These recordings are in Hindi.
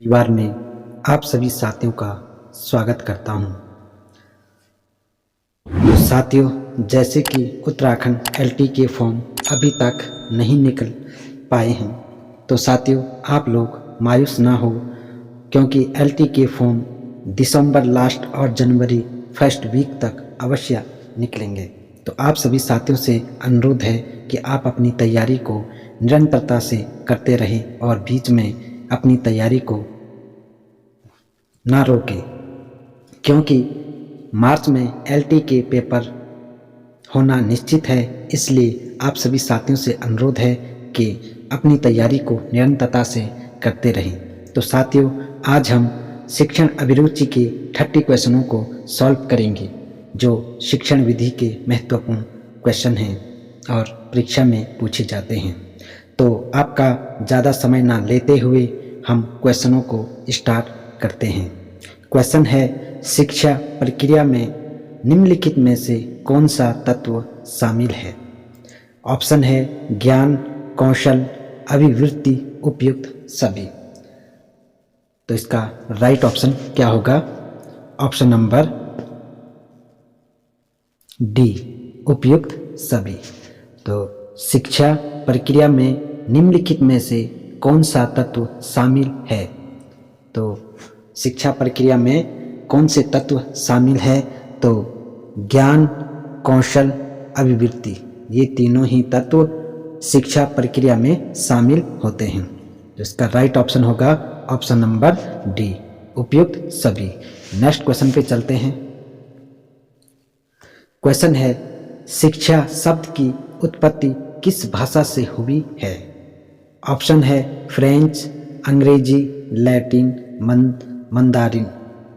परिवार में आप सभी साथियों का स्वागत करता हूं। तो साथियों, जैसे कि उत्तराखंड एलटी के फॉर्म अभी तक नहीं निकल पाए हैं, तो साथियों आप लोग मायूस ना हो, क्योंकि एलटी के फॉर्म दिसंबर लास्ट और जनवरी फर्स्ट वीक तक अवश्य निकलेंगे। तो आप सभी साथियों से अनुरोध है कि आप अपनी तैयारी को निरंतरता से करते रहें और बीच में अपनी तैयारी को ना रोकें, क्योंकि मार्च में एलटी के पेपर होना निश्चित है। इसलिए आप सभी साथियों से अनुरोध है कि अपनी तैयारी को निरंतरता से करते रहें। तो साथियों, आज हम शिक्षण अभिरुचि के 30 क्वेश्चनों को सॉल्व करेंगे, जो शिक्षण विधि के महत्वपूर्ण क्वेश्चन हैं और परीक्षा में पूछे जाते हैं। तो आपका ज़्यादा समय ना लेते हुए हम क्वेश्चनों को स्टार्ट करते हैं। क्वेश्चन है, शिक्षा प्रक्रिया में निम्नलिखित में से कौन सा तत्व शामिल है? ऑप्शन है ज्ञान, कौशल, अभिवृत्ति, उपयुक्त, सभी। तो इसका राइट ऑप्शन क्या होगा? ऑप्शन नंबर डी, उपयुक्त, सभी। तो शिक्षा प्रक्रिया में निम्नलिखित में से कौन सा तत्व शामिल है? तो शिक्षा प्रक्रिया में कौन से तत्व शामिल है? तो ज्ञान, कौशल, अभिवृत्ति, ये तीनों ही तत्व शिक्षा प्रक्रिया में शामिल होते हैं। तो इसका राइट ऑप्शन होगा ऑप्शन नंबर डी, उपयुक्त, सभी। नेक्स्ट क्वेश्चन पे चलते हैं। क्वेश्चन है, शिक्षा शब्द की उत्पत्ति किस भाषा से हुई है? ऑप्शन है फ्रेंच, अंग्रेजी, लैटिन, मंदारिन।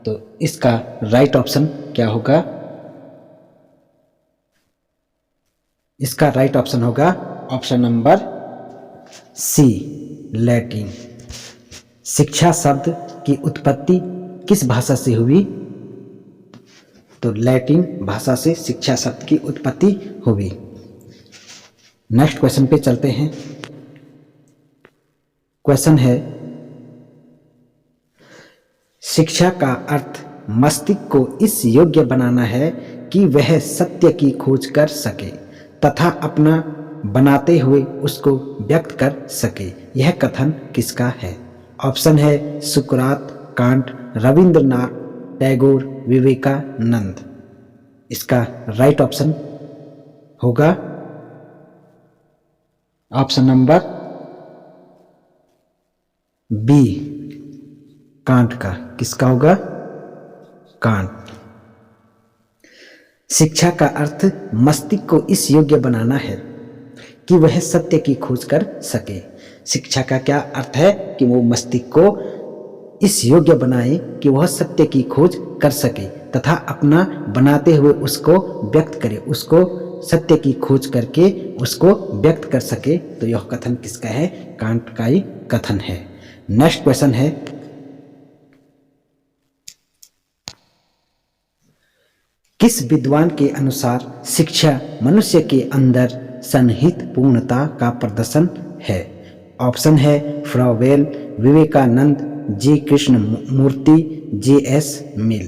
तो इसका राइट ऑप्शन क्या होगा? इसका राइट ऑप्शन होगा ऑप्शन नंबर सी, लैटिन। शिक्षा शब्द की उत्पत्ति किस भाषा से हुई? तो लैटिन भाषा से शिक्षा शब्द की उत्पत्ति हुई। नेक्स्ट क्वेश्चन पे चलते हैं। क्वेश्चन है, शिक्षा का अर्थ मस्तिष्क को इस योग्य बनाना है कि वह सत्य की खोज कर सके तथा अपना बनाते हुए उसको व्यक्त कर सके। यह कथन किसका है? ऑप्शन है सुकरात, कांट, रविंद्रनाथ टैगोर, विवेकानंद। इसका राइट ऑप्शन होगा ऑप्शन नंबर बी, कांट का। किसका होगा? कांट। शिक्षा का अर्थ मस्तिष्क को इस योग्य बनाना है कि वह सत्य की खोज कर सके। शिक्षा का क्या अर्थ है? कि वो मस्तिष्क को इस योग्य बनाए कि वह सत्य की खोज कर सके तथा अपना बनाते हुए उसको व्यक्त करे, उसको सत्य की खोज करके उसको व्यक्त कर सके। तो यह कथन किसका है? कांट का ही कथन है। नेक्स्ट क्वेश्चन है, किस विद्वान के अनुसार शिक्षा मनुष्य के अंदर सन्निहित पूर्णता का प्रदर्शन है? ऑप्शन है फ्रॉवेल, विवेकानंद, जी कृष्णमूर्ति, जे.एस. मिल।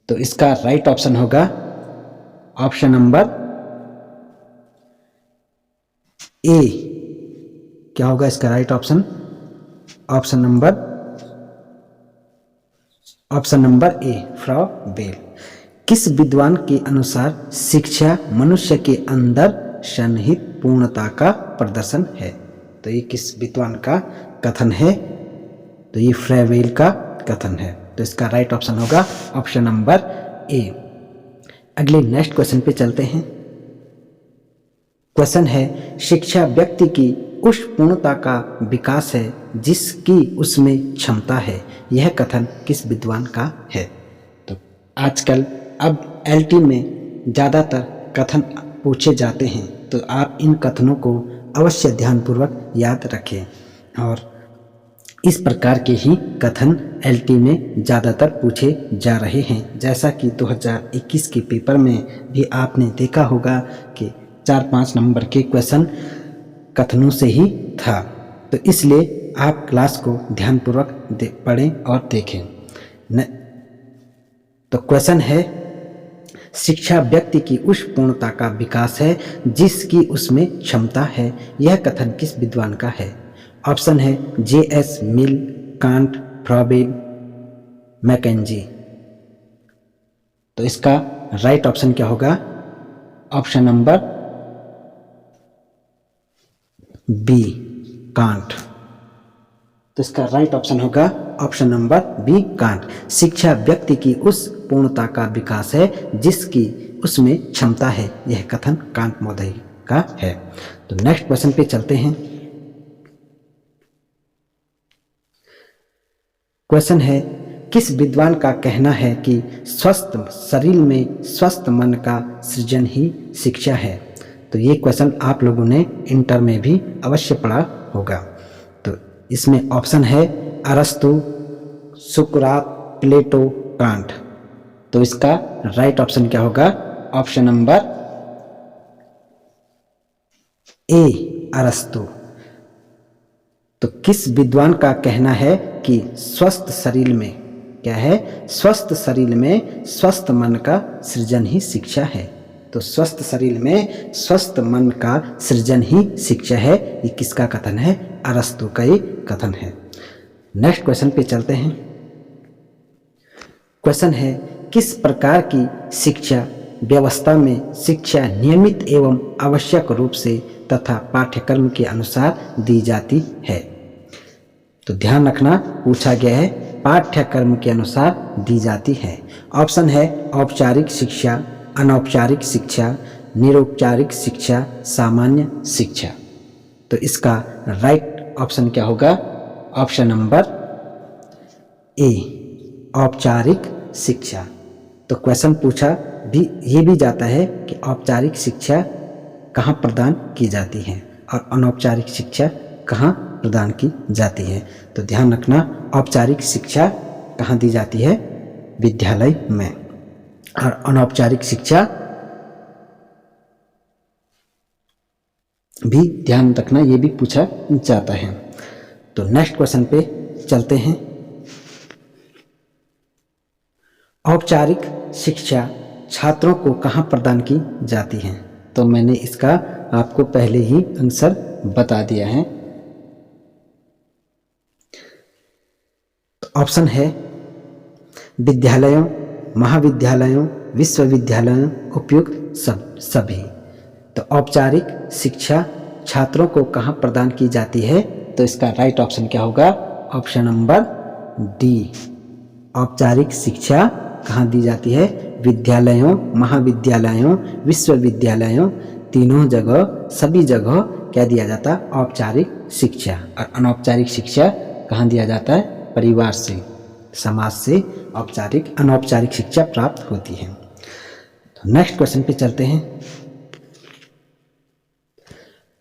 तो इसका राइट ऑप्शन होगा ऑप्शन नंबर ए। क्या होगा इसका right option? Option number A, Froebel. किस विद्वान के अनुसार शिक्षा मनुष्य के अंदर सन्निहित पूर्णता का प्रदर्शन है? तो ये किस विद्वान का कथन है? तो ये फ्रॉवेल का कथन है। तो इसका राइट ऑप्शन होगा ऑप्शन नंबर ए। अगले नेक्स्ट क्वेश्चन पे चलते हैं। क्वेश्चन है, शिक्षा व्यक्ति की उस पूर्णता का विकास है जिसकी उसमें क्षमता है। यह कथन किस विद्वान का है? तो आजकल अब एलटी में ज़्यादातर कथन पूछे जाते हैं, तो आप इन कथनों को अवश्य ध्यानपूर्वक याद रखें। और इस प्रकार के ही कथन एलटी में ज़्यादातर पूछे जा रहे हैं। जैसा कि 2021 के पेपर में भी आपने देखा होगा कि 4-5 नंबर के क्वेश्चन कथनों से ही था। तो इसलिए आप क्लास को ध्यानपूर्वक पढ़ें और देखें। तो क्वेश्चन है, शिक्षा व्यक्ति की उस पूर्णता का विकास है जिसकी उसमें क्षमता है। यह कथन किस विद्वान का है? ऑप्शन है J.S. Mill, Kant, Froebel, Mackenzie. तो इसका राइट ऑप्शन क्या होगा? Option number B, Kant. तो इसका राइट ऑप्शन होगा ऑप्शन नंबर बी, कांट। शिक्षा व्यक्ति की उस पूर्णता का विकास है जिसकी उसमें क्षमता है। यह कथन कांट महोदय का है। तो नेक्स्ट क्वेश्चन पे चलते हैं। क्वेश्चन है, किस विद्वान का कहना है कि स्वस्थ शरीर में स्वस्थ मन का सृजन ही शिक्षा है? तो ये क्वेश्चन आप लोगों ने इंटर में भी अवश्य पढ़ा होगा। तो इसमें ऑप्शन है अरस्तु, सुकरात, प्लेटो, कांट। तो इसका राइट ऑप्शन क्या होगा? ऑप्शन नंबर ए, अरस्तु। तो किस विद्वान का कहना है कि स्वस्थ शरीर में क्या है? स्वस्थ शरीर में स्वस्थ मन का सृजन ही शिक्षा है। तो स्वस्थ शरीर में स्वस्थ मन का सृजन ही शिक्षा है। ये किसका कथन है? अरस्तु का ये कथन है। नेक्स्ट क्वेश्चन पे चलते हैं। क्वेश्चन है, किस प्रकार की शिक्षा व्यवस्था में शिक्षा नियमित एवं आवश्यक रूप से तथा पाठ्यक्रम के अनुसार दी जाती है? तो ध्यान रखना, पूछा गया है पाठ्यक्रम के अनुसार दी जाती है। ऑप्शन है औपचारिक शिक्षा, अनौपचारिक शिक्षा, निरौपचारिक शिक्षा, सामान्य शिक्षा। तो इसका राइट ऑप्शन क्या होगा? ऑप्शन नंबर ए, औपचारिक शिक्षा। तो क्वेश्चन पूछा भी ये भी जाता है कि औपचारिक शिक्षा कहाँ प्रदान की जाती है और अनौपचारिक शिक्षा कहाँ प्रदान की जाती है। तो ध्यान रखना, औपचारिक शिक्षा कहाँ दी जाती है? विद्यालय में। और अनौपचारिक शिक्षा भी ध्यान रखना, ये भी पूछा जाता है। तो नेक्स्ट क्वेश्चन पे चलते हैं। औपचारिक शिक्षा छात्रों को कहाँ प्रदान की जाती है? तो मैंने इसका आपको पहले ही आंसर बता दिया है। ऑप्शन है विद्यालयों, महाविद्यालयों, विश्वविद्यालयों, उपयुक्त सभी। तो औपचारिक शिक्षा छात्रों को कहाँ प्रदान की जाती है? तो इसका राइट ऑप्शन क्या होगा? ऑप्शन नंबर डी, औपचारिक शिक्षा कहाँ दी जाती है? विद्यालयों, महाविद्यालयों, विश्वविद्यालयों, तीनों जगह, सभी जगह क्या दिया जाता है? औपचारिक शिक्षा। और अनौपचारिक शिक्षा कहाँ दिया जाता है? परिवार से, समाज से औपचारिक अनौपचारिक शिक्षा प्राप्त होती है। तो नेक्स्ट क्वेश्चन पे चलते हैं।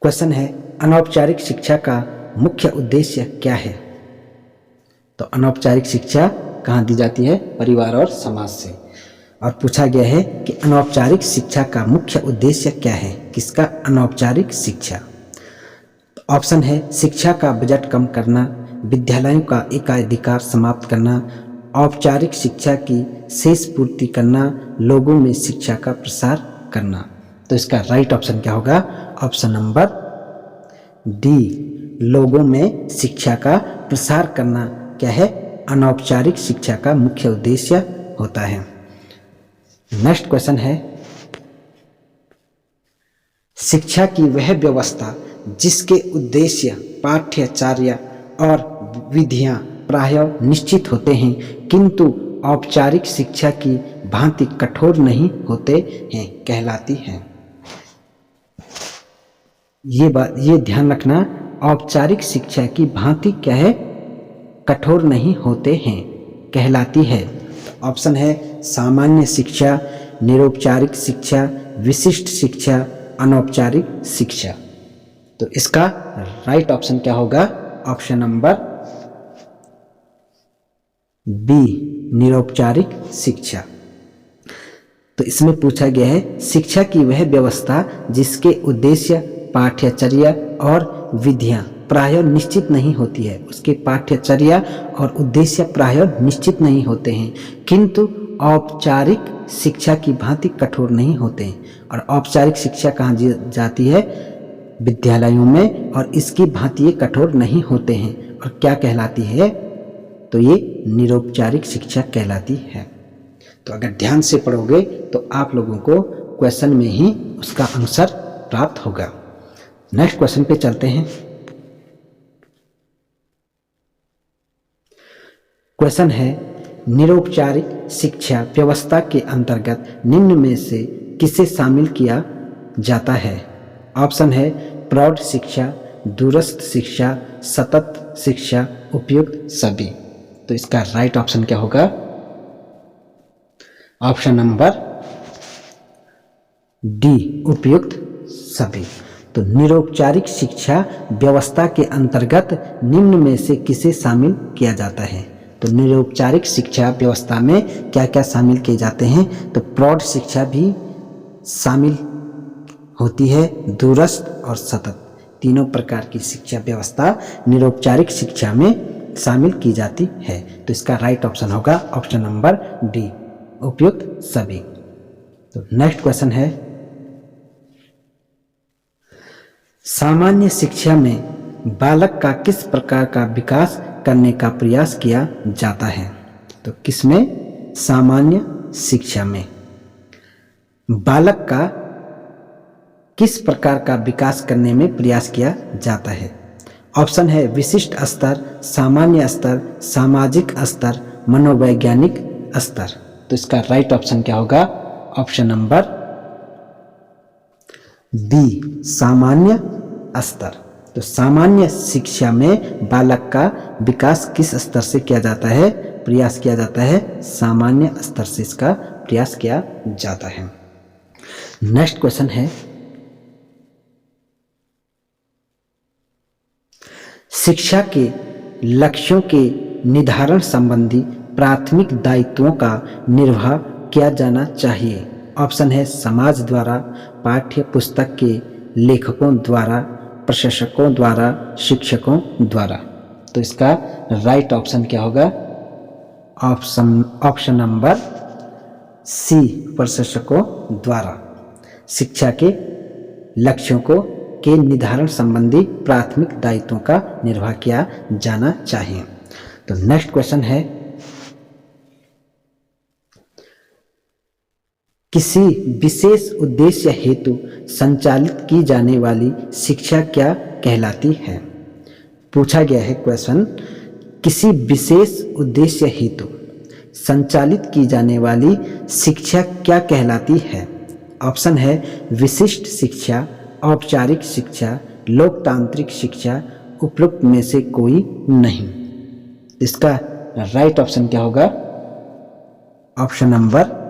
क्वेश्चन है, अनौपचारिक शिक्षा का मुख्य उद्देश्य क्या है? तो अनौपचारिक शिक्षा कहाँ दी जाती है? परिवार और समाज से। और पूछा गया है कि अनौपचारिक शिक्षा का मुख्य उद्देश्य क्या है? किसका? अनौपचारिक शिक्षा। ऑप्शन है शिक्षा का बजट कम करना, विद्यालयों का एकाधिकार समाप्त करना, औपचारिक शिक्षा की शेष पूर्ति करना, लोगों में शिक्षा का प्रसार करना। तो इसका राइट ऑप्शन क्या होगा? ऑप्शन नंबर डी, लोगों में शिक्षा का प्रसार करना क्या है? अनौपचारिक शिक्षा का मुख्य उद्देश्य होता है। नेक्स्ट क्वेश्चन है, शिक्षा की वह व्यवस्था जिसके उद्देश्य, पाठ्यचर्या और विधियां प्रायः निश्चित होते हैं किंतु औपचारिक शिक्षा की भांति कठोर नहीं होते हैं, कहलाती है। ये ध्यान रखना, औपचारिक शिक्षा की भांति क्या है? कठोर नहीं होते हैं, कहलाती है। ऑप्शन है सामान्य शिक्षा, निरौपचारिक शिक्षा, विशिष्ट शिक्षा, अनौपचारिक शिक्षा। तो इसका राइट ऑप्शन क्या होगा? ऑप्शन नंबर बी, निरौपचारिक शिक्षा। तो इसमें पूछा गया है शिक्षा की वह व्यवस्था जिसके उद्देश्य, पाठ्यचर्या और विधियां प्रायः निश्चित नहीं होती है, उसके पाठ्यचर्या और उद्देश्य प्रायः निश्चित नहीं होते हैं, किंतु औपचारिक शिक्षा की भांति कठोर नहीं होते हैं। और औपचारिक शिक्षा कहाँ जाती है? विद्यालयों में, और इसकी भांति ये कठोर नहीं होते हैं। और क्या कहलाती है? तो ये निरौपचारिक शिक्षा कहलाती है। तो अगर ध्यान से पढ़ोगे तो आप लोगों को क्वेश्चन में ही उसका आंसर प्राप्त होगा। नेक्स्ट क्वेश्चन पे चलते हैं। क्वेश्चन है, निरौपचारिक शिक्षा व्यवस्था के अंतर्गत निम्न में से किसे शामिल किया जाता है? ऑप्शन है प्रौढ़ शिक्षा, दूरस्थ शिक्षा, सतत शिक्षा, उपयुक्त सभी। तो इसका राइट ऑप्शन क्या होगा? ऑप्शन नंबर डी, उपयुक्त सभी। तो निरौपचारिक शिक्षा व्यवस्था के अंतर्गत निम्न में से किसे शामिल किया जाता है? तो निरौपचारिक शिक्षा व्यवस्था में क्या क्या शामिल किए जाते हैं? तो प्रौढ़ शिक्षा भी शामिल होती है, दूरस्थ और सतत, तीनों प्रकार की शिक्षा व्यवस्था निरौपचारिक शिक्षा में शामिल की जाती है। तो इसका राइट ऑप्शन होगा ऑप्शन नंबर डी, उपयुक्त सभी। तो नेक्स्ट क्वेश्चन है, सामान्य शिक्षा में बालक का किस प्रकार का विकास करने का प्रयास किया जाता है? तो किसमें? सामान्य शिक्षा में बालक का किस प्रकार का विकास करने में प्रयास किया जाता है? ऑप्शन है विशिष्ट स्तर, सामान्य स्तर, सामाजिक स्तर, मनोवैज्ञानिक स्तर। तो इसका राइट ऑप्शन क्या होगा? ऑप्शन नंबर बी, सामान्य स्तर। तो सामान्य शिक्षा में बालक का विकास किस स्तर से किया जाता है? प्रयास किया जाता है सामान्य स्तर से इसका प्रयास किया जाता है। नेक्स्ट क्वेश्चन है, शिक्षा के लक्ष्यों के निर्धारण संबंधी प्राथमिक दायित्वों का निर्वाह किया जाना चाहिए। ऑप्शन है समाज द्वारा, पाठ्य पुस्तक के लेखकों द्वारा, प्रशासकों द्वारा, शिक्षकों द्वारा। तो इसका राइट ऑप्शन क्या होगा? ऑप्शन नंबर सी, प्रशासकों द्वारा शिक्षा के लक्ष्यों के निर्धारण संबंधी प्राथमिक दायित्वों का निर्वाह किया जाना चाहिए। तो नेक्स्ट क्वेश्चन है, किसी विशेष उद्देश्य हेतु संचालित की जाने वाली शिक्षा क्या कहलाती है? पूछा गया है क्वेश्चन, किसी विशेष उद्देश्य हेतु संचालित की जाने वाली शिक्षा क्या कहलाती है? ऑप्शन है विशिष्ट शिक्षा, औपचारिक शिक्षा, लोकतांत्रिक शिक्षा, उपरोक्त में से कोई नहीं। इसका राइट ऑप्शन क्या होगा? ऑप्शन नंबर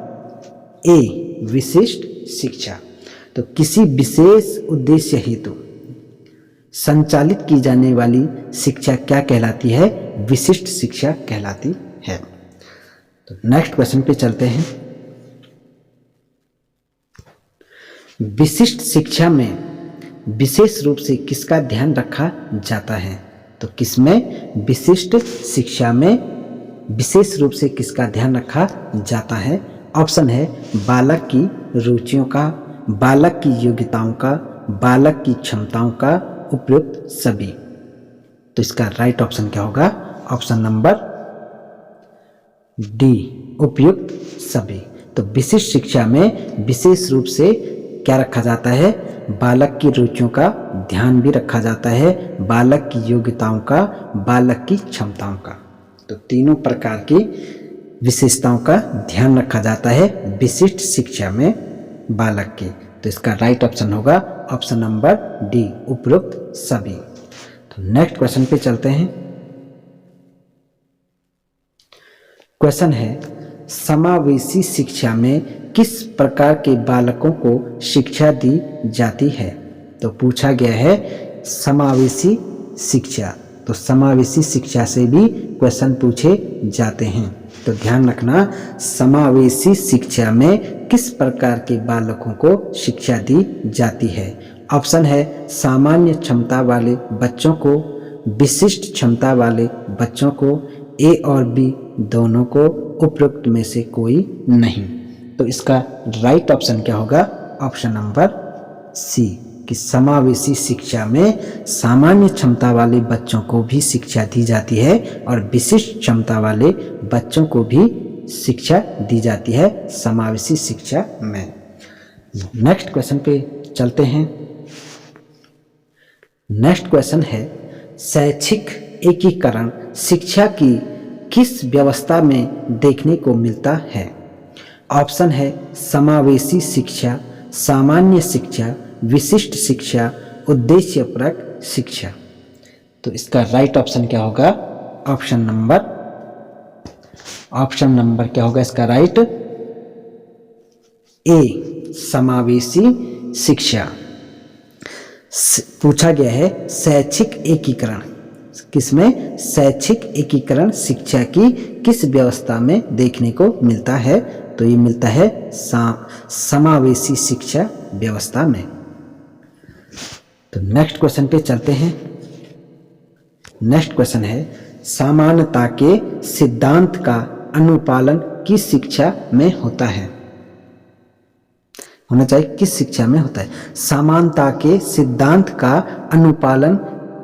ए, विशिष्ट शिक्षा। तो किसी विशेष उद्देश्य हेतु संचालित की जाने वाली शिक्षा क्या कहलाती है? विशिष्ट शिक्षा कहलाती है। तो नेक्स्ट क्वेश्चन पे चलते हैं। विशिष्ट शिक्षा में विशेष रूप से किसका ध्यान रखा जाता है? तो किसमें? विशिष्ट शिक्षा में विशेष रूप से किसका ध्यान रखा जाता है? ऑप्शन है बालक की रुचियों का, बालक की योग्यताओं का, बालक की क्षमताओं का, उपयुक्त सभी। तो इसका राइट ऑप्शन क्या होगा? ऑप्शन नंबर डी, उपयुक्त सभी। तो विशिष्ट शिक्षा में विशेष रूप से क्या रखा जाता है? बालक की रुचियों का ध्यान भी रखा जाता है, बालक की योग्यताओं का, बालक की क्षमताओं का। तो तीनों प्रकार की विशेषताओं का ध्यान रखा जाता है विशिष्ट शिक्षा में बालक की। तो इसका राइट ऑप्शन होगा ऑप्शन नंबर डी, उपरोक्त सभी। तो नेक्स्ट क्वेश्चन पे चलते हैं। क्वेश्चन है, समावेशी शिक्षा में किस प्रकार के बालकों को शिक्षा दी जाती है? तो पूछा गया है समावेशी शिक्षा। तो समावेशी शिक्षा से भी क्वेश्चन पूछे जाते हैं। तो ध्यान रखना, समावेशी शिक्षा में किस प्रकार के बालकों को शिक्षा दी जाती है? ऑप्शन है सामान्य क्षमता वाले बच्चों को, विशिष्ट क्षमता वाले बच्चों को, ए और बी दोनों को, उपरोक्त में से कोई नहीं। तो इसका राइट ऑप्शन क्या होगा? ऑप्शन नंबर सी कि समावेशी शिक्षा में सामान्य क्षमता वाले बच्चों को भी शिक्षा दी जाती है और विशिष्ट क्षमता वाले बच्चों को भी शिक्षा दी जाती है समावेशी शिक्षा में। नेक्स्ट क्वेश्चन पे चलते हैं। नेक्स्ट क्वेश्चन है शैक्षिक एकीकरण शिक्षा की किस व्यवस्था में देखने को मिलता है? ऑप्शन है समावेशी शिक्षा, सामान्य शिक्षा, विशिष्ट शिक्षा, उद्देश्यपरक शिक्षा। तो इसका राइट ऑप्शन क्या होगा? ऑप्शन नंबर क्या होगा इसका राइट? ए समावेशी शिक्षा। पूछा गया है शैक्षिक एकीकरण, किसमें? शैक्षिक एकीकरण शिक्षा की किस व्यवस्था में देखने को मिलता है? तो ये मिलता है समावेशी शिक्षा व्यवस्था में। तो नेक्स्ट क्वेश्चन पे चलते हैं। नेक्स्ट क्वेश्चन है समानता के सिद्धांत का अनुपालन किस शिक्षा में होता है? होना चाहिए किस शिक्षा में होता है? समानता के सिद्धांत का अनुपालन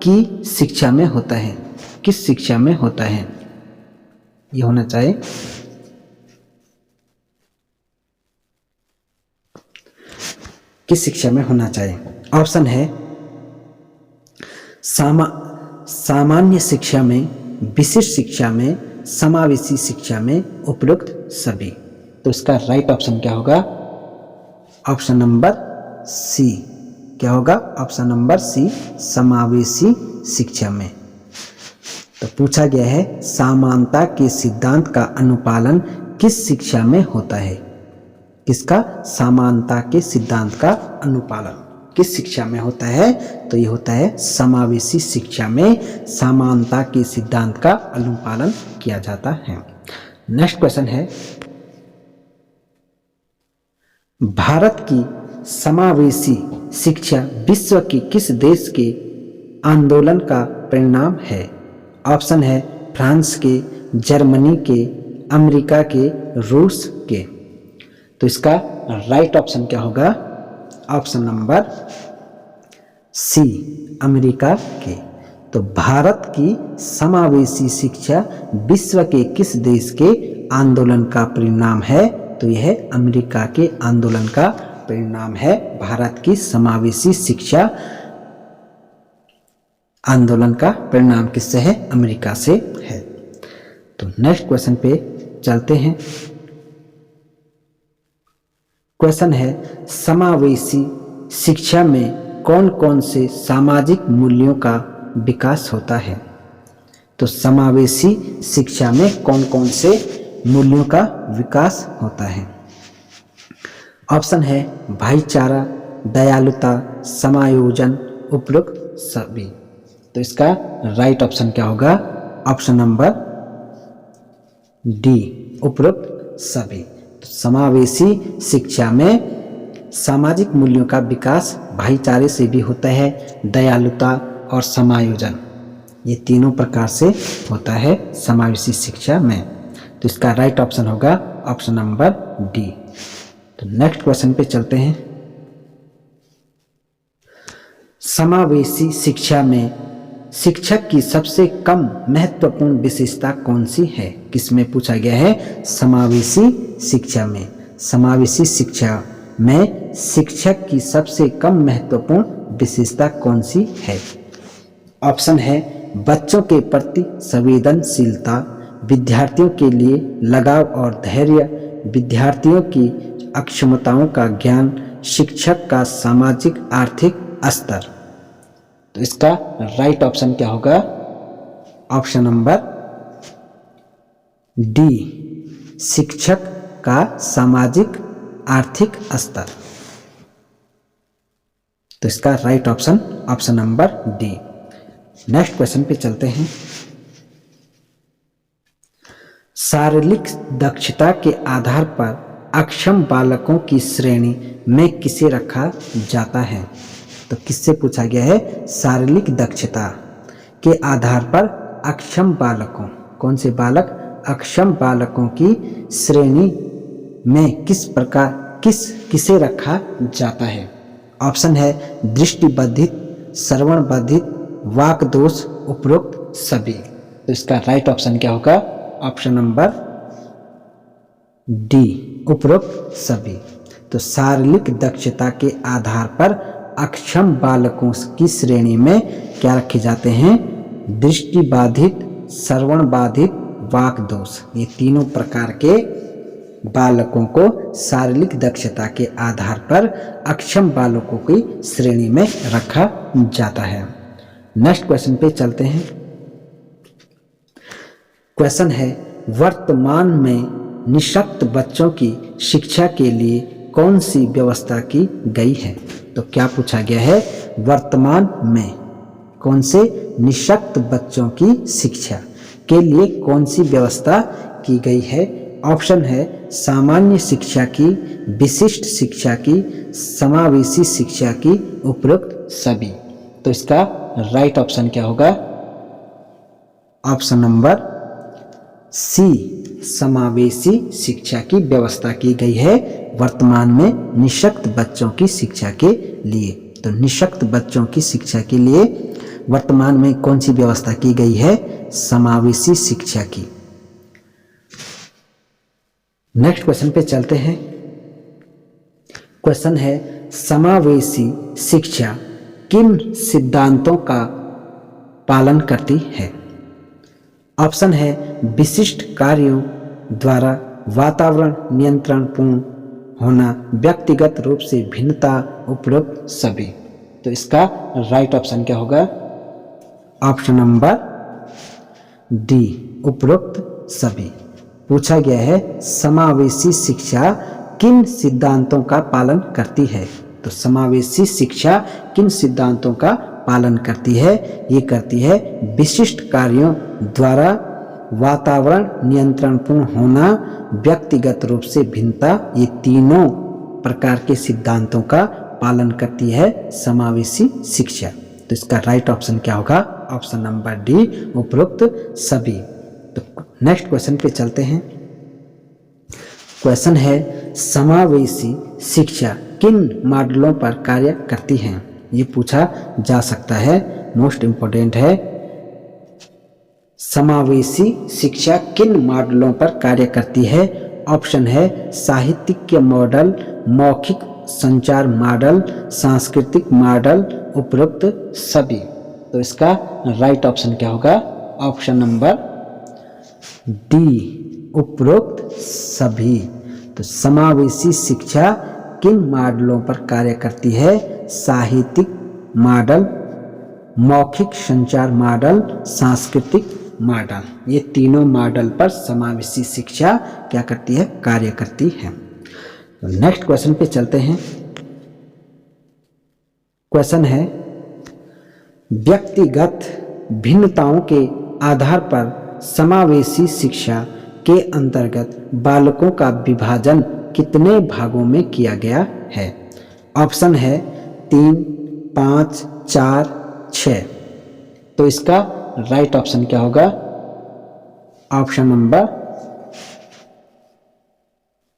की शिक्षा में होता है, किस शिक्षा में होता है? ये होना चाहिए किस शिक्षा में होना चाहिए? ऑप्शन है सामान्य शिक्षा में, विशिष्ट शिक्षा में, समावेशी शिक्षा में, उपरोक्त सभी। तो इसका राइट ऑप्शन क्या होगा? ऑप्शन नंबर सी क्या होगा? ऑप्शन नंबर सी समावेशी शिक्षा में। तो पूछा गया है समानता के सिद्धांत का अनुपालन किस शिक्षा में होता है? किसका? समानता के सिद्धांत का अनुपालन किस शिक्षा में होता है? तो ये होता है समावेशी शिक्षा में समानता के सिद्धांत का अनुपालन किया जाता है। नेक्स्ट क्वेश्चन है भारत की समावेशी शिक्षा विश्व के किस देश के आंदोलन का परिणाम है? ऑप्शन है फ्रांस के, जर्मनी के, अमेरिका के, रूस के। तो इसका राइट ऑप्शन क्या होगा? ऑप्शन नंबर सी अमेरिका के। तो भारत की समावेशी शिक्षा विश्व के किस देश के आंदोलन का परिणाम है? तो यह अमेरिका के आंदोलन का परिणाम है। भारत की समावेशी शिक्षा आंदोलन का परिणाम किससे है? अमेरिका से है। तो नेक्स्ट क्वेश्चन पे चलते हैं। क्वेश्चन है समावेशी शिक्षा में कौन कौन से सामाजिक मूल्यों का विकास होता है? तो समावेशी शिक्षा में कौन कौन से मूल्यों का विकास होता है? ऑप्शन है भाईचारा, दयालुता, समायोजन, उपरोक्त सभी। तो इसका राइट ऑप्शन क्या होगा? ऑप्शन नंबर डी उपरोक्त सभी। तो समावेशी शिक्षा में सामाजिक मूल्यों का विकास भाईचारे से भी होता है, दयालुता और समायोजन, ये तीनों प्रकार से होता है समावेशी शिक्षा में। तो इसका राइट ऑप्शन होगा ऑप्शन नंबर डी। तो नेक्स्ट क्वेश्चन पे चलते हैं। समावेशी शिक्षा में शिक्षक की सबसे कम महत्वपूर्ण विशेषता कौन सी है? किसमें पूछा गया है? समावेशी शिक्षा में। समावेशी शिक्षा में शिक्षक की सबसे कम महत्वपूर्ण विशेषता कौन सी है? ऑप्शन है बच्चों के प्रति संवेदनशीलता, विद्यार्थियों के लिए लगाव और धैर्य, विद्यार्थियों की अक्षमताओं का ज्ञान, शिक्षक का सामाजिक आर्थिक स्तर। तो इसका राइट ऑप्शन क्या होगा? ऑप्शन नंबर डी शिक्षक का सामाजिक आर्थिक स्तर। तो इसका right option option number D. Next question पे चलते हैं। शारीरिक दक्षता के आधार पर अक्षम बालकों की श्रेणी में किसे रखा जाता है? तो किससे पूछा गया है? शारीरिक दक्षता के आधार पर अक्षम बालकों, कौन से बालक? अक्षम बालकों की श्रेणी में किसे रखा जाता है? ऑप्शन है दृष्टिबाधित, श्रवण बाधित, वाक दोष, उपरोक्त सभी। तो इसका राइट ऑप्शन क्या होगा? ऑप्शन नंबर डी, उपरोक्त सभी। तो शारीरिक दक्षता के आधार पर अक्षम बालकों की श्रेणी में क्या रखे जाते हैं? दृष्टिबाधित, श्रवण बाधित, वाक दोष। ये तीनों प्रकार के बालकों को शारीरिक दक्षता के आधार पर अक्षम बालकों की श्रेणी में रखा जाता है। नेक्स्ट क्वेश्चन पे चलते हैं। क्वेश्चन है, वर्तमान में निःशक्त बच्चों की शिक्षा के लिए कौन सी व्यवस्था की गई है? तो क्या पूछा गया है? वर्तमान में कौन से निःशक्त बच्चों की शिक्षा के लिए कौन सी व्यवस्था की गई है? ऑप्शन है सामान्य शिक्षा की, विशिष्ट शिक्षा की, समावेशी शिक्षा की, उपरोक्त सभी। तो इसका राइट ऑप्शन क्या होगा? ऑप्शन नंबर सी, समावेशी शिक्षा की व्यवस्था की गई है वर्तमान में निःशक्त बच्चों की शिक्षा के लिए। तो निःशक्त बच्चों की शिक्षा के लिए वर्तमान में कौन सी व्यवस्था की गई है? समावेशी शिक्षा की। नेक्स्ट क्वेश्चन पे चलते हैं। क्वेश्चन है, समावेशी शिक्षा किन सिद्धांतों का पालन करती है? ऑप्शन है विशिष्ट कार्यों द्वारा वातावरण नियंत्रण पूर्ण होना, व्यक्तिगत रूप से भिन्नता, उपरोक्त सभी। तो इसका राइट ऑप्शन क्या होगा? ऑप्शन नंबर डी, उपरोक्त सभी। पूछा गया है समावेशी शिक्षा किन सिद्धांतों का पालन करती है? तो समावेशी शिक्षा किन सिद्धांतों का पालन करती है? ये करती है विशिष्ट कार्यों द्वारा वातावरण नियंत्रणपूर्ण होना, व्यक्तिगत रूप से भिन्नता, ये तीनों प्रकार के सिद्धांतों का पालन करती है समावेशी शिक्षा। तो इसका राइट ऑप्शन क्या होगा? ऑप्शन नंबर डी, उपरोक्त सभी। तो नेक्स्ट क्वेश्चन पे चलते हैं। क्वेश्चन है, समावेशी शिक्षा किन मॉडलों पर कार्य करती है? ये पूछा जा सकता है, मोस्ट इंपॉर्टेंट है। समावेशी शिक्षा किन मॉडलों पर कार्य करती है? ऑप्शन है साहित्यिक मॉडल, मौखिक संचार मॉडल, सांस्कृतिक मॉडल, उपरोक्त सभी। तो इसका राइट ऑप्शन क्या होगा? ऑप्शन नंबर डी, उपरोक्त सभी। तो समावेशी शिक्षा किन मॉडलों पर कार्य करती है? साहित्यिक मॉडल, मौखिक संचार मॉडल, सांस्कृतिक मॉडल। ये तीनों मॉडल पर समावेशी शिक्षा क्या करती है? कार्य करती है। तो नेक्स्ट क्वेश्चन पे चलते हैं। क्वेश्चन है, व्यक्तिगत भिन्नताओं के आधार पर समावेशी शिक्षा के अंतर्गत बालकों का विभाजन कितने भागों में किया गया है? ऑप्शन है 3, 5, 4, 6। तो इसका राइट ऑप्शन क्या होगा? Option number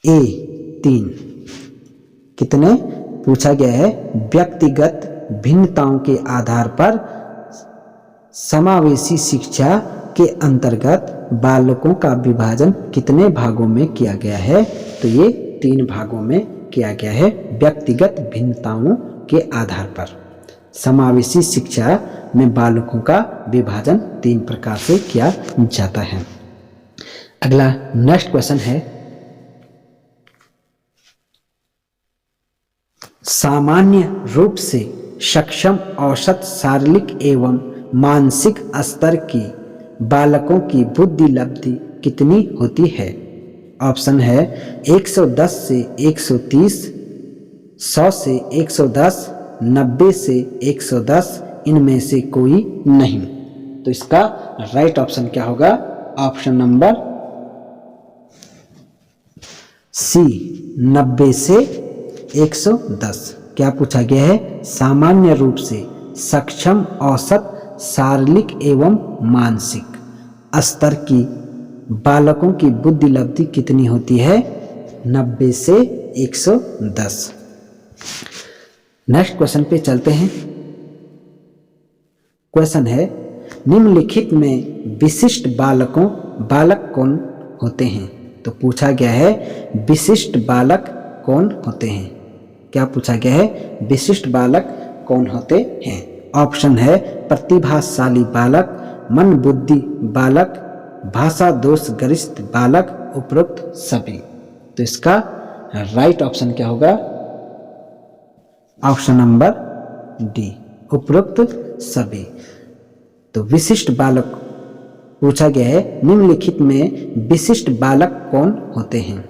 A, 3। कितने पूछा गया है? व्यक्तिगत भिन्नताओं के आधार पर समावेशी शिक्षा के अंतर्गत बालकों का विभाजन कितने भागों में किया गया है? तो ये 3 भागों में किया गया है व्यक्तिगत भिन्नताओं के आधार पर। समावेशी शिक्षा में बालकों का विभाजन 3 प्रकार से किया जाता है। अगला नेक्स्ट क्वेश्चन है, सामान्य रूप से सक्षम औसत शारीरिक एवं मानसिक स्तर की बालकों की बुद्धि लब्धि कितनी होती है? ऑप्शन है 110 से 130, 100 से 110, 90 से 110, इनमें से कोई नहीं। तो इसका राइट ऑप्शन क्या होगा? ऑप्शन नंबर सी, 90 से 110। क्या पूछा गया है? सामान्य रूप से सक्षम औसत शारीरिक एवं मानसिक स्तर की बालकों की बुद्धि लब्धि कितनी होती है? 90 से 110। नेक्स्ट क्वेश्चन पे चलते हैं। क्वेश्चन है, निम्नलिखित में विशिष्ट बालक कौन होते हैं? तो पूछा गया है विशिष्ट बालक कौन होते हैं। क्या पूछा गया है? विशिष्ट बालक कौन होते हैं? ऑप्शन है प्रतिभाशाली बालक, मन बुद्धि बालक, भाषा दोष गरिष्ठ बालक, उपरोक्त सभी। तो इसका राइट ऑप्शन क्या होगा? ऑप्शन नंबर डी, उपरोक्त सभी। तो विशिष्ट बालक पूछा गया है, निम्नलिखित में विशिष्ट बालक कौन होते हैं?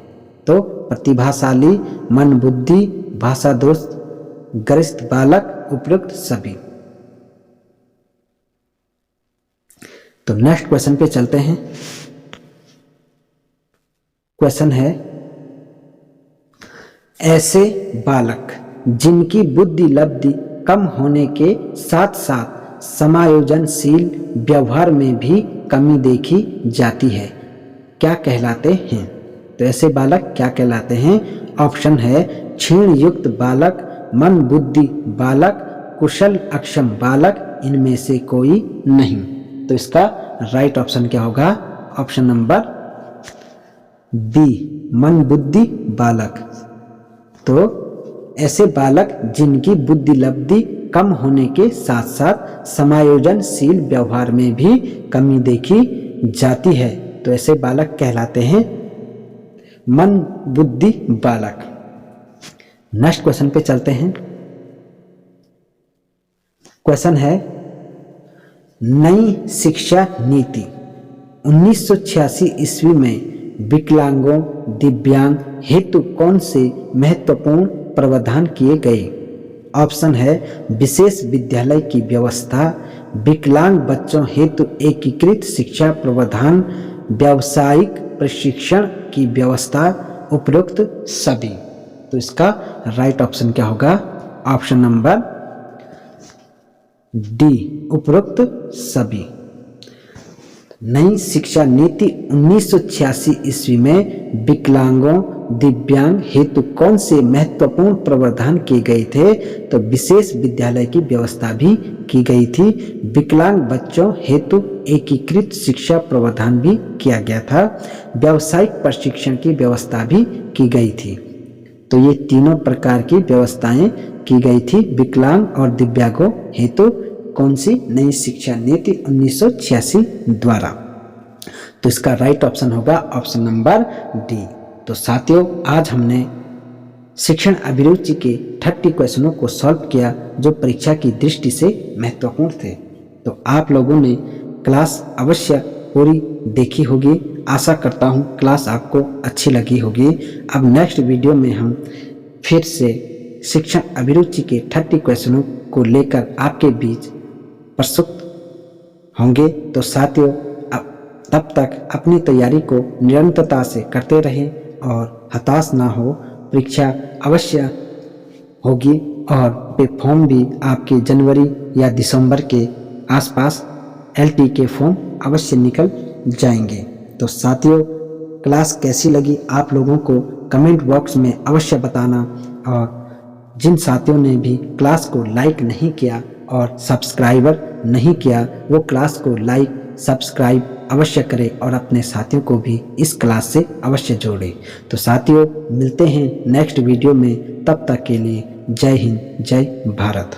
तो प्रतिभाशाली, मन बुद्धि, भाषा दोष गरिष्ठ बालक, उपरोक्त सभी। तो नेक्स्ट क्वेश्चन पे चलते हैं। क्वेश्चन है, ऐसे बालक जिनकी बुद्धि लब्धि कम होने के साथ साथ समायोजनशील व्यवहार में भी कमी देखी जाती है, क्या कहलाते हैं? तो ऐसे बालक क्या कहलाते हैं? ऑप्शन है क्षीण युक्त बालक, मन बुद्धि बालक, कुशल अक्षम बालक, इनमें से कोई नहीं। तो इसका राइट ऑप्शन क्या होगा? ऑप्शन नंबर बी, मन बुद्धि बालक। तो ऐसे बालक जिनकी बुद्धि लब्धि कम होने के साथ साथ समायोजनशील व्यवहार में भी कमी देखी जाती है, तो ऐसे बालक कहलाते हैं मन बुद्धि बालक। नेक्स्ट क्वेश्चन पे चलते हैं। क्वेश्चन है, नई शिक्षा नीति 1986 ईस्वी में विकलांगों दिव्यांग हेतु कौन से महत्वपूर्ण प्रावधान किए गए? ऑप्शन है विशेष विद्यालय की व्यवस्था, विकलांग बच्चों हेतु एकीकृत शिक्षा प्रावधान, व्यावसायिक प्रशिक्षण की व्यवस्था, उपरोक्त सभी। तो इसका राइट ऑप्शन क्या होगा? ऑप्शन नंबर डी, उपरोक्त सभी। नई शिक्षा नीति 1986 ईस्वी में विकलांगों दिव्यांग हेतु कौन से महत्वपूर्ण प्रावधान किए गए थे? तो विशेष विद्यालय की व्यवस्था भी की गई थी, विकलांग बच्चों हेतु एकीकृत शिक्षा प्रावधान भी किया गया था, व्यावसायिक प्रशिक्षण की व्यवस्था भी की गई थी। तो ये तीनों प्रकार की व्यवस्थाएं की गई थी विकलांग और दिव्यांगों हेतु कौन सी? नई शिक्षा नीति 1986 द्वारा। तो इसका राइट ऑप्शन होगा ऑप्शन नंबर डी। तो साथियों, आज हमने शिक्षण अभिरुचि के 30 क्वेश्चनों को सॉल्व किया जो परीक्षा की दृष्टि से महत्वपूर्ण थे। तो आप लोगों ने क्लास अवश्य पूरी देखी होगी। आशा करता हूँ क्लास आपको अच्छी लगी होगी। अब नेक्स्ट वीडियो में हम फिर से शिक्षण अभिरुचि के 30 क्वेश्चनों को लेकर आपके बीच प्रस्तुत होंगे। तो साथियों, तब तक अपनी तैयारी को निरंतरता से करते रहें और हताश ना हो। परीक्षा अवश्य होगी और फॉर्म भी आपके जनवरी या दिसंबर के आसपास LT के फॉर्म अवश्य निकल जाएंगे। तो साथियों, क्लास कैसी लगी आप लोगों को कमेंट बॉक्स में अवश्य बताना, और जिन साथियों ने भी क्लास को लाइक नहीं किया और सब्सक्राइबर नहीं किया वो क्लास को लाइक सब्सक्राइब अवश्य करें और अपने साथियों को भी इस क्लास से अवश्य जोड़ें। तो साथियों, मिलते हैं नेक्स्ट वीडियो में। तब तक के लिए जय हिंद, जय भारत।